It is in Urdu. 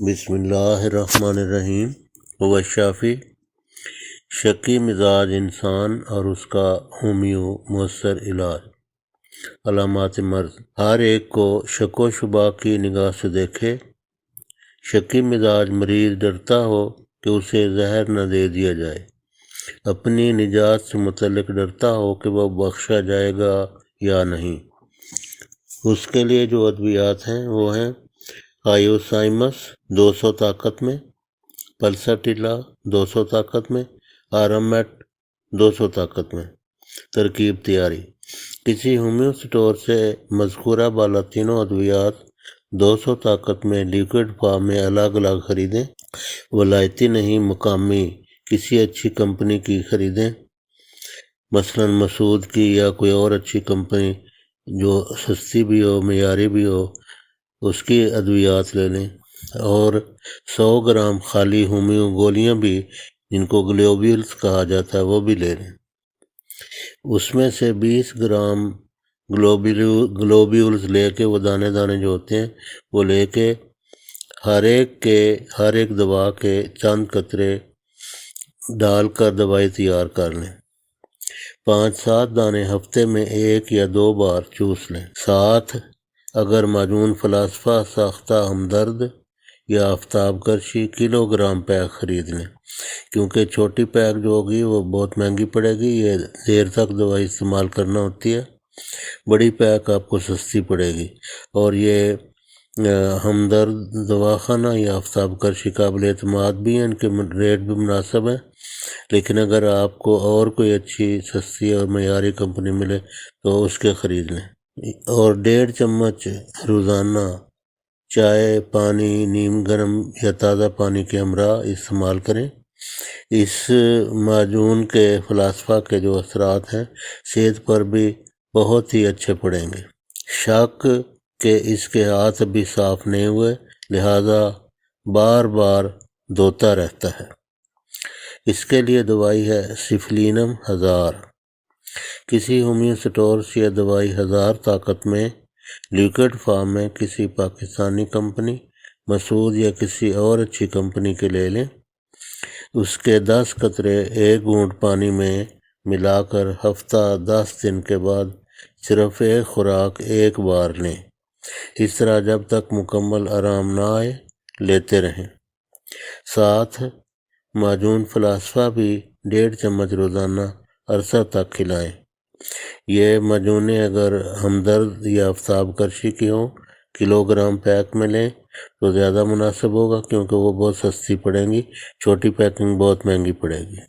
بسم اللہ الرحمن الرحیم والشافی شکی مزاج انسان اور اس کا ہومیو مؤثر علاج۔ علامات مرض: ہر ایک کو شک و شبہ کی نگاہ سے دیکھے۔ شکی مزاج مریض ڈرتا ہو کہ اسے زہر نہ دے دیا جائے، اپنی نجات سے متعلق ڈرتا ہو کہ وہ بخشا جائے گا یا نہیں۔ اس کے لیے جو ادویات ہیں وہ ہیں آیوسائمس 200 طاقت میں، پلساٹیلا 200 طاقت میں، آرامٹ 200 طاقت میں۔ ترکیب تیاری: کسی ہومیو سٹور سے مذکورہ بالا تینوں ادویات 200 طاقت میں لیکوڈ فارم میں الگ الگ خریدیں۔ ولایتی نہیں، مقامی کسی اچھی کمپنی کی خریدیں، مثلاً مسعود کی یا کوئی اور اچھی کمپنی جو سستی بھی ہو، معیاری بھی ہو، اس کی ادویات لے لیں۔ اور 100 گرام خالی ہومیو گولیاں بھی، جن کو گلوبیولز کہا جاتا ہے، وہ بھی لے لیں۔ اس میں سے 20 گرام گلوبیولز لے کے، وہ دانے دانے جو ہوتے ہیں وہ لے کے، ہر ایک دوا کے چند قطرے ڈال کر دوائی تیار کر لیں۔ 5-7 دانے ہفتے میں 1 یا 2 بار چوس لیں۔ ساتھ اگر معجون فلاسفہ ساختہ ہمدرد یا آفتاب کشی کلو گرام پیک خرید لیں، کیونکہ چھوٹی پیک جو ہوگی وہ بہت مہنگی پڑے گی، یہ دیر تک دوائی استعمال کرنا ہوتی ہے۔ بڑی پیک آپ کو سستی پڑے گی، اور یہ ہمدرد دواخانہ یا آفتاب کشی قابل اعتماد بھی ہیں، ان کے ریٹ بھی مناسب ہیں۔ لیکن اگر آپ کو اور کوئی اچھی سستی اور معیاری کمپنی ملے تو اس کے خرید لیں۔ اور 1.5 چمچ روزانہ چائے، پانی نیم گرم یا تازہ پانی کے ہمراہ استعمال کریں۔ اس معجون کے فلاسفہ کے جو اثرات ہیں صحت پر بھی بہت ہی اچھے پڑیں گے۔ شک کہ اس کے ہاتھ ابھی صاف نہیں ہوئے، لہذا بار بار دھوتا رہتا ہے۔ اس کے لیے دوائی ہے سفلینم 1000۔ کسی ہومیو سٹور سے یہ دوائی 1000 طاقت میں لیکوڈ فارم میں کسی پاکستانی کمپنی، مسعود یا کسی اور اچھی کمپنی کے لے لیں۔ اس کے 10 قطرے 1 گھونٹ پانی میں ملا کر ہفتہ 10 دن کے بعد صرف 1 خوراک 1 بار لیں۔ اس طرح جب تک مکمل آرام نہ آئے لیتے رہیں۔ ساتھ معجون فلاسفہ بھی 1.5 چمچ روزانہ عرصہ تک کھلائیں۔ یہ معجونیں اگر ہمدرد یا آفتاب کشی کی ہوں، کلو گرام پیک میں لیں تو زیادہ مناسب ہوگا، کیونکہ وہ بہت سستی پڑیں گی، چھوٹی پیکنگ بہت مہنگی پڑے گی۔